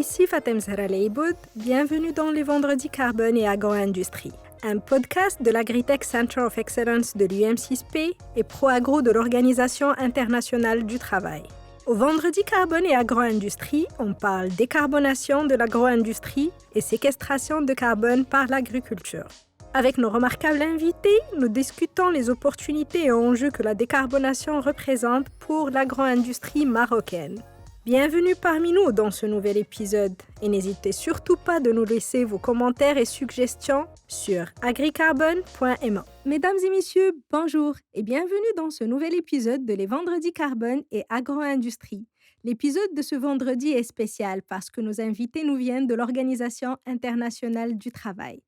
Ici Fatem Zahra Leiboud, bienvenue dans les Vendredis Carbone et Agro-Industrie, un podcast de l'Agritech Center of Excellence de l'UM6P et ProAgro de l'Organisation internationale du travail. Au Vendredi Carbone et Agro-Industrie, on parle décarbonation de l'agro-industrie et séquestration de carbone par l'agriculture. Avec nos remarquables invités, nous discutons les opportunités et enjeux que la décarbonation représente pour l'agro-industrie marocaine. Bienvenue parmi nous dans ce nouvel épisode et n'hésitez surtout pas de nous laisser vos commentaires et suggestions sur agricarbone.ma. Mesdames et messieurs, bonjour et bienvenue dans ce nouvel épisode de Les Vendredis Carbone et Agro-Industrie. L'épisode de ce vendredi est spécial parce que nos invités nous viennent de l'Organisation internationale du travail,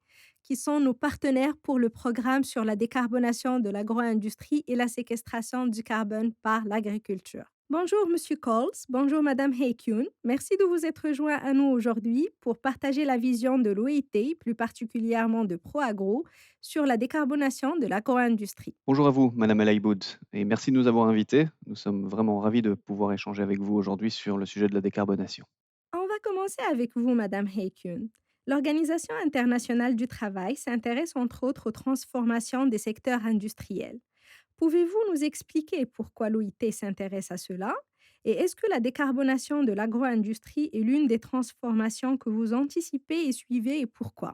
qui sont nos partenaires pour le programme sur la décarbonation de l'agro-industrie et la séquestration du carbone par l'agriculture. Bonjour Monsieur Coles, bonjour Madame Heykyun. Merci de vous être joints à nous aujourd'hui pour partager la vision de l'OIT, plus particulièrement de ProAgro, sur la décarbonation de l'agro-industrie. Bonjour à vous, Madame Alaïboud, et merci de nous avoir invités. Nous sommes vraiment ravis de pouvoir échanger avec vous aujourd'hui sur le sujet de la décarbonation. On va commencer avec vous, Madame Heykyun. L'Organisation internationale du travail s'intéresse entre autres aux transformations des secteurs industriels. Pouvez-vous nous expliquer pourquoi l'OIT s'intéresse à cela? Et est-ce que la décarbonation de l'agro-industrie est l'une des transformations que vous anticipez et suivez et pourquoi?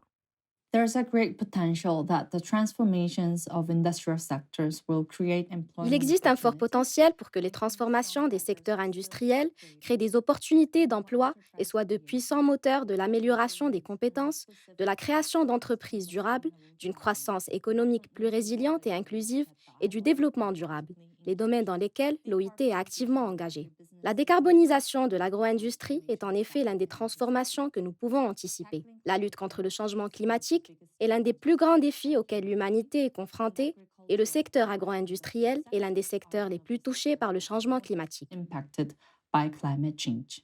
There's a great potential that the transformations of industrial sectors will create Il employment existe un fort opportunities. potentiel pour que les transformations des secteurs industriels créent des opportunités d'emploi et soient de puissants moteurs de l'amélioration des compétences, de la création d'entreprises durables, d'une croissance économique plus résiliente et inclusive et du développement durable, les domaines dans lesquels l'OIT est activement engagée. La décarbonisation de l'agro-industrie est en effet l'une des transformations que nous pouvons anticiper. La lutte contre le changement climatique est l'un des plus grands défis auxquels l'humanité est confrontée et le secteur agro-industriel est l'un des secteurs les plus touchés par le changement climatique. Impacted by climate change.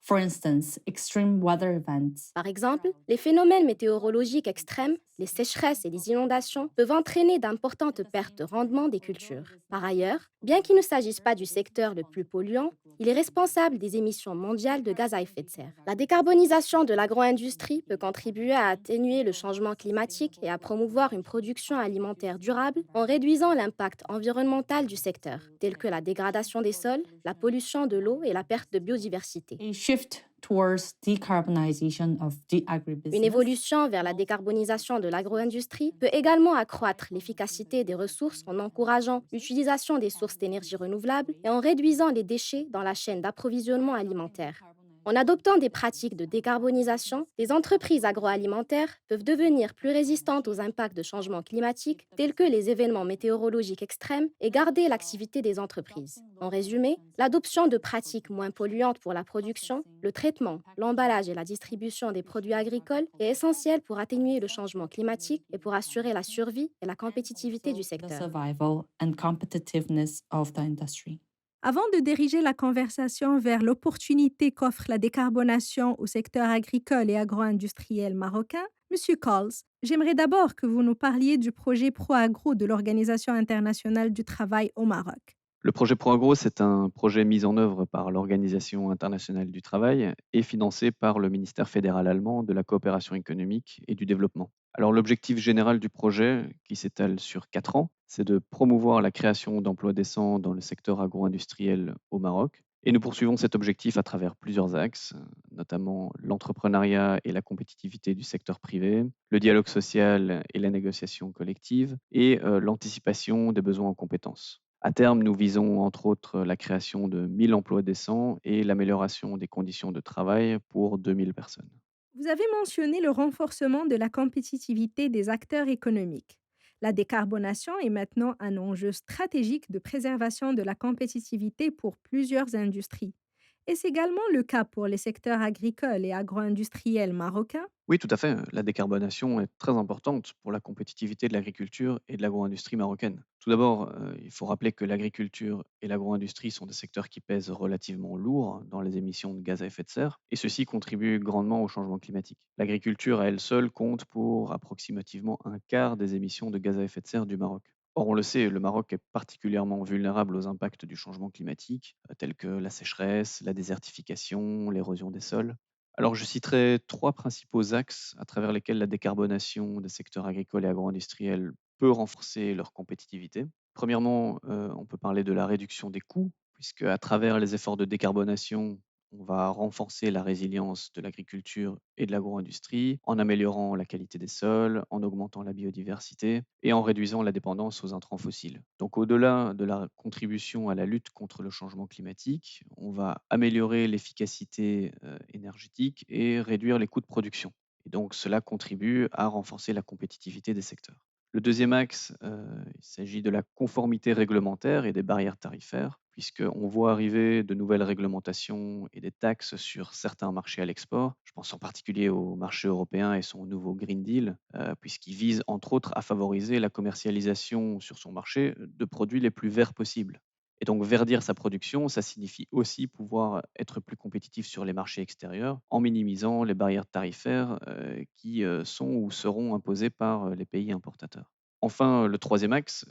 For instance, extreme weather events. Par exemple, les phénomènes météorologiques extrêmes, les sécheresses et les inondations peuvent entraîner d'importantes pertes de rendement des cultures. Par ailleurs, bien qu'il ne s'agisse pas du secteur le plus polluant, il est responsable des émissions mondiales de gaz à effet de serre. La décarbonisation de l'agro-industrie peut contribuer à atténuer le changement climatique et à promouvoir une production alimentaire durable en réduisant l'impact environnemental du secteur, tel que la dégradation des sols, la pollution de l'eau et la perte de biodiversité. A shift towards decarbonization of the agribusiness. Une évolution vers la décarbonisation de l'agro-industrie peut également accroître l'efficacité des ressources en encourageant l'utilisation des sources d'énergie renouvelables et en réduisant les déchets dans la chaîne d'approvisionnement alimentaire. En adoptant des pratiques de décarbonisation, les entreprises agroalimentaires peuvent devenir plus résistantes aux impacts de changements climatiques tels que les événements météorologiques extrêmes et garder l'activité des entreprises. En résumé, l'adoption de pratiques moins polluantes pour la production, le traitement, l'emballage et la distribution des produits agricoles est essentielle pour atténuer le changement climatique et pour assurer la survie et la compétitivité du The secteur. survival and competitiveness of the industry. Avant de diriger la conversation vers l'opportunité qu'offre la décarbonation au secteur agricole et agro-industriel marocain, Monsieur Coles, j'aimerais d'abord que vous nous parliez du projet ProAgro de l'Organisation internationale du travail au Maroc. Le projet ProAgro, c'est un projet mis en œuvre par l'Organisation internationale du travail et financé par le ministère fédéral allemand de la coopération économique et du développement. Alors l'objectif général du projet, qui s'étale sur 4 ans, c'est de promouvoir la création d'emplois décents dans le secteur agro-industriel au Maroc. Et nous poursuivons cet objectif à travers plusieurs axes, notamment l'entrepreneuriat et la compétitivité du secteur privé, le dialogue social et la négociation collective, et l'anticipation des besoins en compétences. À terme, nous visons entre autres la création de 1000 emplois décents et l'amélioration des conditions de travail pour 2000 personnes. Vous avez mentionné le renforcement de la compétitivité des acteurs économiques. La décarbonation est maintenant un enjeu stratégique de préservation de la compétitivité pour plusieurs industries. Est-ce également le cas pour les secteurs agricoles et agro-industriels marocains? Oui, tout à fait. La décarbonation est très importante pour la compétitivité de l'agriculture et de l'agro-industrie marocaine. Tout d'abord, il faut rappeler que l'agriculture et l'agro-industrie sont des secteurs qui pèsent relativement lourd dans les émissions de gaz à effet de serre, et ceci contribue grandement au changement climatique. L'agriculture à elle seule compte pour approximativement un quart des émissions de gaz à effet de serre du Maroc. Or, on le sait, le Maroc est particulièrement vulnérable aux impacts du changement climatique, tels que la sécheresse, la désertification, l'érosion des sols. Alors, je citerai 3 principaux axes à travers lesquels la décarbonation des secteurs agricoles et agro-industriels peut renforcer leur compétitivité. Premièrement, on peut parler de la réduction des coûts, puisque à travers les efforts de décarbonation, on va renforcer la résilience de l'agriculture et de l'agro-industrie en améliorant la qualité des sols, en augmentant la biodiversité et en réduisant la dépendance aux intrants fossiles. Donc au-delà de la contribution à la lutte contre le changement climatique, on va améliorer l'efficacité énergétique et réduire les coûts de production. Et donc cela contribue à renforcer la compétitivité des secteurs. Le deuxième axe, il s'agit de la conformité réglementaire et des barrières tarifaires, puisqu'on voit arriver de nouvelles réglementations et des taxes sur certains marchés à l'export. Je pense en particulier au marché européen et son nouveau Green Deal, puisqu'il vise entre autres à favoriser la commercialisation sur son marché de produits les plus verts possibles. Et donc verdir sa production, ça signifie aussi pouvoir être plus compétitif sur les marchés extérieurs en minimisant les barrières tarifaires qui sont ou seront imposées par les pays importateurs. Enfin, le troisième axe,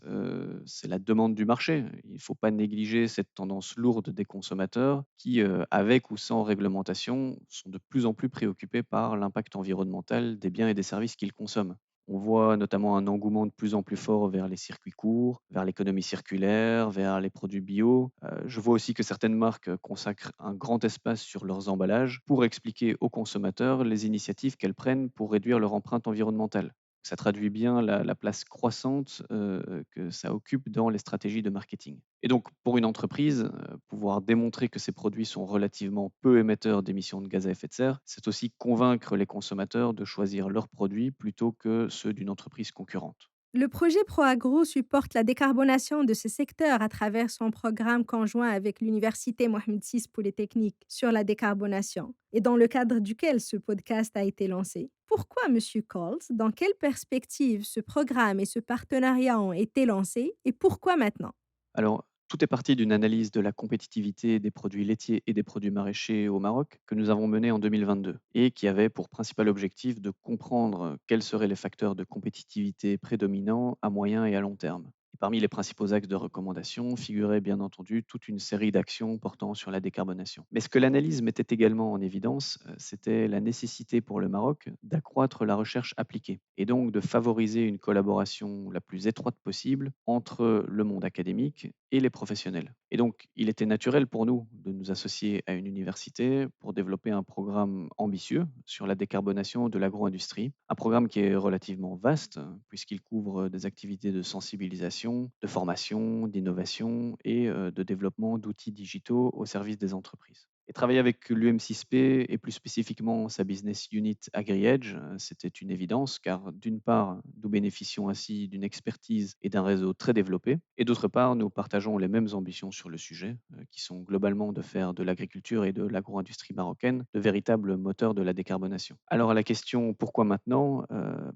c'est la demande du marché. Il ne faut pas négliger cette tendance lourde des consommateurs qui, avec ou sans réglementation, sont de plus en plus préoccupés par l'impact environnemental des biens et des services qu'ils consomment. On voit notamment un engouement de plus en plus fort vers les circuits courts, vers l'économie circulaire, vers les produits bio. Je vois aussi que certaines marques consacrent un grand espace sur leurs emballages pour expliquer aux consommateurs les initiatives qu'elles prennent pour réduire leur empreinte environnementale. Ça traduit bien la place croissante que ça occupe dans les stratégies de marketing. Et donc, pour une entreprise, pouvoir démontrer que ses produits sont relativement peu émetteurs d'émissions de gaz à effet de serre, c'est aussi convaincre les consommateurs de choisir leurs produits plutôt que ceux d'une entreprise concurrente. Le projet ProAgro supporte la décarbonation de ce secteur à travers son programme conjoint avec l'Université Mohamed VI Polytechnique sur la décarbonation et dans le cadre duquel ce podcast a été lancé. Pourquoi, Monsieur Coles, dans quelle perspective ce programme et ce partenariat ont été lancés et pourquoi maintenant? Alors, tout est parti d'une analyse de la compétitivité des produits laitiers et des produits maraîchers au Maroc que nous avons menée en 2022 et qui avait pour principal objectif de comprendre quels seraient les facteurs de compétitivité prédominants à moyen et à long terme. Et parmi les principaux axes de recommandation figurait bien entendu toute une série d'actions portant sur la décarbonation. Mais ce que l'analyse mettait également en évidence, c'était la nécessité pour le Maroc d'accroître la recherche appliquée et donc de favoriser une collaboration la plus étroite possible entre le monde académique et les professionnels. Et donc, il était naturel pour nous de nous associer à une université pour développer un programme ambitieux sur la décarbonation de l'agro-industrie, un programme qui est relativement vaste puisqu'il couvre des activités de sensibilisation, de formation, d'innovation et de développement d'outils digitaux au service des entreprises. Et travailler avec l'UM6P et plus spécifiquement sa business unit AgriEdge, c'était une évidence car d'une part, nous bénéficions ainsi d'une expertise et d'un réseau très développé et d'autre part, nous partageons les mêmes ambitions sur le sujet qui sont globalement de faire de l'agriculture et de l'agro-industrie marocaine de véritables moteurs de la décarbonation. Alors à la question pourquoi maintenant?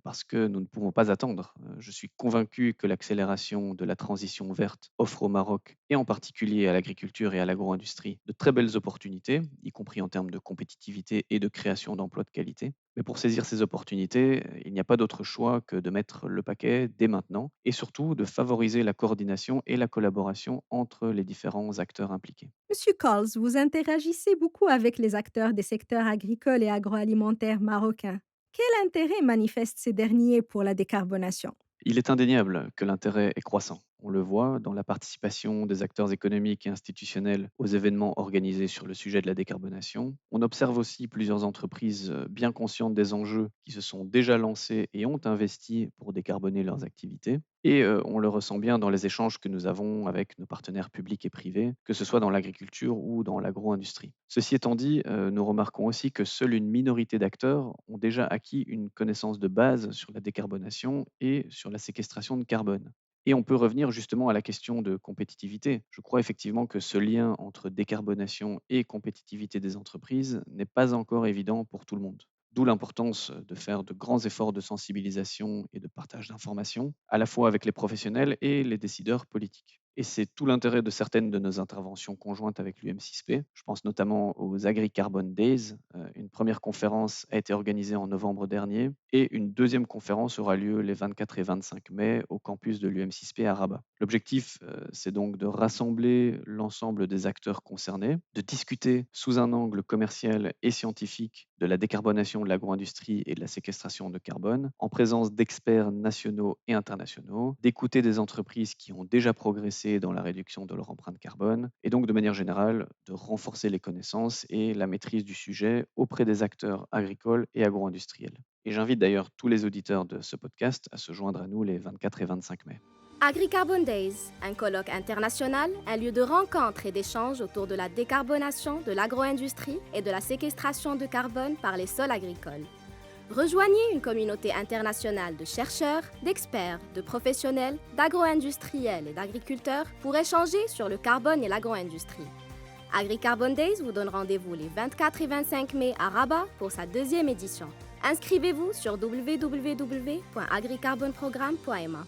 Parce que nous ne pouvons pas attendre. Je suis convaincu que l'accélération de la transition verte offre au Maroc et en particulier à l'agriculture et à l'agro-industrie de très belles opportunités, y compris en termes de compétitivité et de création d'emplois de qualité. Mais pour saisir ces opportunités, il n'y a pas d'autre choix que de mettre le paquet dès maintenant et surtout de favoriser la coordination et la collaboration entre les différents acteurs impliqués. Monsieur Coles, vous interagissez beaucoup avec les acteurs des secteurs agricoles et agroalimentaires marocains. Quel intérêt manifestent ces derniers pour la décarbonation? Il est indéniable que l'intérêt est croissant. On le voit dans la participation des acteurs économiques et institutionnels aux événements organisés sur le sujet de la décarbonation. On observe aussi plusieurs entreprises bien conscientes des enjeux qui se sont déjà lancées et ont investi pour décarboner leurs activités. Et on le ressent bien dans les échanges que nous avons avec nos partenaires publics et privés, que ce soit dans l'agriculture ou dans l'agro-industrie. Ceci étant dit, nous remarquons aussi que seule une minorité d'acteurs ont déjà acquis une connaissance de base sur la décarbonation et sur la séquestration de carbone. Et on peut revenir justement à la question de compétitivité. Je crois effectivement que ce lien entre décarbonation et compétitivité des entreprises n'est pas encore évident pour tout le monde. D'où l'importance de faire de grands efforts de sensibilisation et de partage d'informations, à la fois avec les professionnels et les décideurs politiques. Et c'est tout l'intérêt de certaines de nos interventions conjointes avec l'UM6P. Je pense notamment aux AgriCarbon Days. Une première conférence a été organisée en novembre dernier et une deuxième conférence aura lieu les 24 et 25 mai au campus de l'UM6P à Rabat. L'objectif, c'est donc de rassembler l'ensemble des acteurs concernés, de discuter sous un angle commercial et scientifique de la décarbonation de l'agro-industrie et de la séquestration de carbone, en présence d'experts nationaux et internationaux, d'écouter des entreprises qui ont déjà progressé dans la réduction de leur empreinte carbone, et donc de manière générale de renforcer les connaissances et la maîtrise du sujet auprès des acteurs agricoles et agro-industriels. Et j'invite d'ailleurs tous les auditeurs de ce podcast à se joindre à nous les 24 et 25 mai. AgriCarbon Days, un colloque international, un lieu de rencontre et d'échange autour de la décarbonation de l'agro-industrie et de la séquestration de carbone par les sols agricoles. Rejoignez une communauté internationale de chercheurs, d'experts, de professionnels, d'agro-industriels et d'agriculteurs pour échanger sur le carbone et l'agro-industrie. AgriCarbon Days vous donne rendez-vous les 24 et 25 mai à Rabat pour sa deuxième édition. Inscrivez-vous sur www.agricarbonprogramme.ma.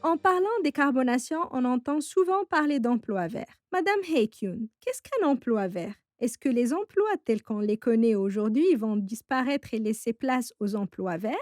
En parlant décarbonation, on entend souvent parler d'emplois verts. Madame Heykyun, qu'est-ce qu'un emploi vert? Est-ce que les emplois tels qu'on les connaît aujourd'hui vont disparaître et laisser place aux emplois verts?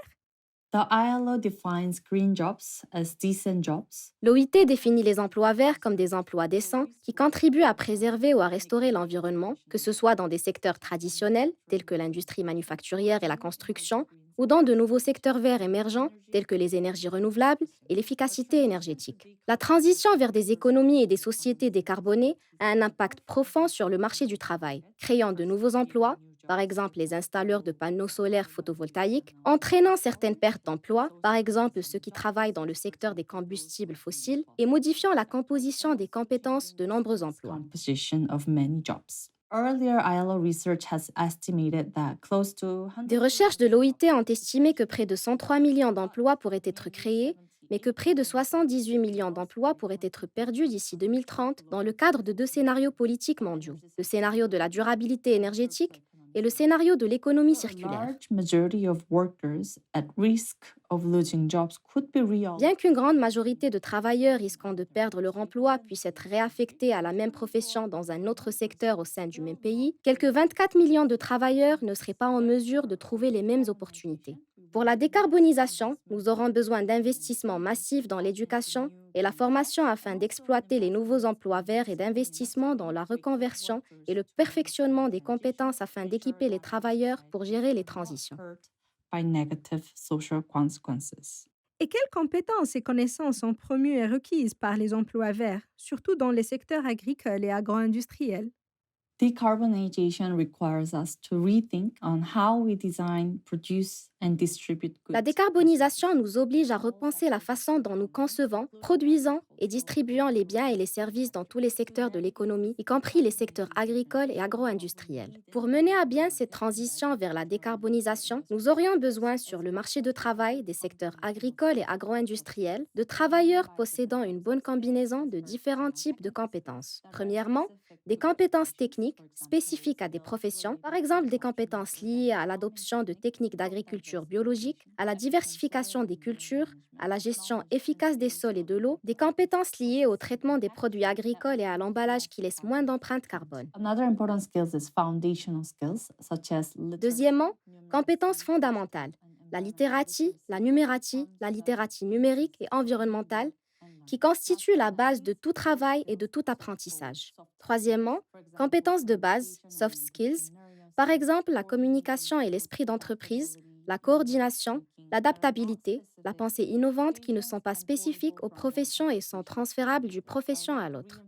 The ILO defines green jobs as decent jobs. L'OIT définit les emplois verts comme des emplois décents qui contribuent à préserver ou à restaurer l'environnement, que ce soit dans des secteurs traditionnels, tels que l'industrie manufacturière et la construction, ou dans de nouveaux secteurs verts émergents, tels que les énergies renouvelables et l'efficacité énergétique. La transition vers des économies et des sociétés décarbonées a un impact profond sur le marché du travail, créant de nouveaux emplois, par exemple les installeurs de panneaux solaires photovoltaïques, entraînant certaines pertes d'emplois, par exemple ceux qui travaillent dans le secteur des combustibles fossiles, et modifiant la composition des compétences de nombreux emplois. Composition of many jobs. Earlier ILO research has estimated that close to Des recherches de l'OIT ont estimé que près de 103 millions d'emplois pourraient être créés, mais que près de 78 millions d'emplois pourraient être perdus d'ici 2030 dans le cadre de deux scénarios politiques mondiaux, le scénario de la durabilité énergétique et le scénario de l'économie circulaire. large majority of workers at risk of losing jobs could be real. Bien qu'une grande majorité de travailleurs risquant de perdre leur emploi puissent être réaffectés à la même profession dans un autre secteur au sein du même pays, quelques 24 millions de travailleurs ne seraient pas en mesure de trouver les mêmes opportunités. Pour la décarbonisation, nous aurons besoin d'investissements massifs dans l'éducation et la formation afin d'exploiter les nouveaux emplois verts et d'investissements dans la reconversion et le perfectionnement des compétences afin d'équiper les travailleurs pour gérer les transitions. By negative social consequences. Et quelles compétences et connaissances sont promues et requises par les emplois verts, surtout dans les secteurs agricoles et agro-industriels? Decarbonization requires us to rethink on how we design, produce, and distribute goods. La décarbonisation nous oblige à repenser la façon dont nous concevons, produisons et distribuons les biens et les services dans tous les secteurs de l'économie, y compris les secteurs agricoles et agro-industriels. Pour mener à bien cette transition vers la décarbonisation, nous aurions besoin sur le marché de travail des secteurs agricoles et agro-industriels de travailleurs possédant une bonne combinaison de différents types de compétences. Premièrement, des compétences techniques spécifiques à des professions, par exemple des compétences liées à l'adoption de techniques d'agriculture biologique, à la diversification des cultures, à la gestion efficace des sols et de l'eau, des compétences liées au traitement des produits agricoles et à l'emballage qui laissent moins d'empreinte carbone. Another important skills is foundational skills such as Deuxièmement, compétences fondamentales, la littératie, la numératie, la littératie numérique et environnementale, qui constituent la base de tout travail et de tout apprentissage. Troisièmement, compétences de base, soft skills, par exemple la communication et l'esprit d'entreprise, la coordination, l'adaptabilité, la pensée innovante qui ne sont pas spécifiques aux professions et sont transférables d'une profession à l'autre.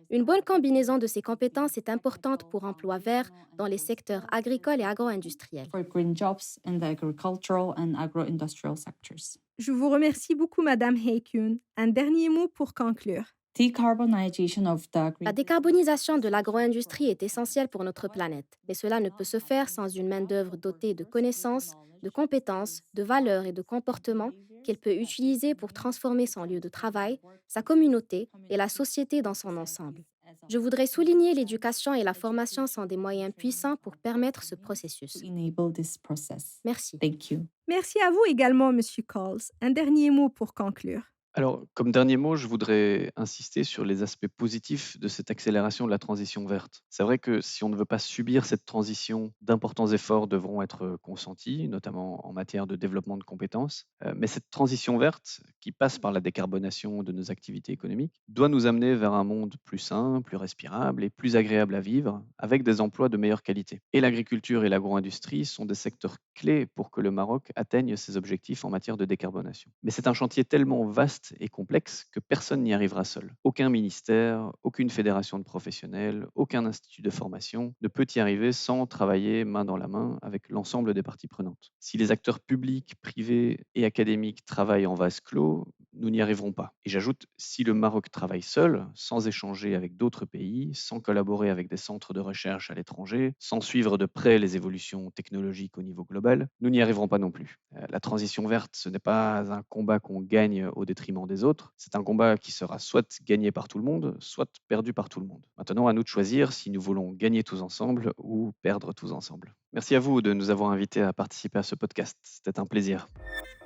Une bonne combinaison de ces compétences est importante pour emplois verts dans les secteurs agricoles et agro-industriels. for green jobs in the agricultural and agro-industrial sectors. Je vous remercie beaucoup, Madame Heykyun. Un dernier mot pour conclure. Decarbonization of the La décarbonisation de l'agro-industrie est essentielle pour notre planète, mais cela ne peut se faire sans une main-d'œuvre dotée de connaissances, de compétences, de valeurs et de comportements qu'elle peut utiliser pour transformer son lieu de travail, sa communauté et la société dans son ensemble. Je voudrais souligner l'éducation et la formation sont des moyens puissants pour permettre ce processus. to enable this process. Merci. Thank you. Merci à vous également, Monsieur Coles. Un dernier mot pour conclure. Alors, comme dernier mot, je voudrais insister sur les aspects positifs de cette accélération de la transition verte. C'est vrai que si on ne veut pas subir cette transition, d'importants efforts devront être consentis, notamment en matière de développement de compétences. Mais cette transition verte, qui passe par la décarbonation de nos activités économiques, doit nous amener vers un monde plus sain, plus respirable et plus agréable à vivre, avec des emplois de meilleure qualité. Et l'agriculture et l'agro-industrie sont des secteurs clés pour que le Maroc atteigne ses objectifs en matière de décarbonation. Mais c'est un chantier tellement vaste et complexe que personne n'y arrivera seul. Aucun ministère, aucune fédération de professionnels, aucun institut de formation ne peut y arriver sans travailler main dans la main avec l'ensemble des parties prenantes. Si les acteurs publics, privés et académiques travaillent en vase clos, nous n'y arriverons pas. Et j'ajoute, si le Maroc travaille seul, sans échanger avec d'autres pays, sans collaborer avec des centres de recherche à l'étranger, sans suivre de près les évolutions technologiques au niveau global, nous n'y arriverons pas non plus. La transition verte, ce n'est pas un combat qu'on gagne au détriment des autres, c'est un combat qui sera soit gagné par tout le monde, soit perdu par tout le monde. Maintenant, à nous de choisir si nous voulons gagner tous ensemble ou perdre tous ensemble. Merci à vous de nous avoir invités à participer à ce podcast. C'était un plaisir.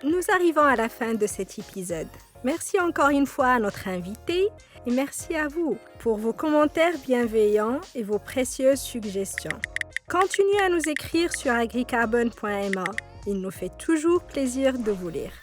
Nous arrivons à la fin de cet épisode. Merci encore une fois à notre invité et merci à vous pour vos commentaires bienveillants et vos précieuses suggestions. Continuez à nous écrire sur agricarbon.ma. Il nous fait toujours plaisir de vous lire.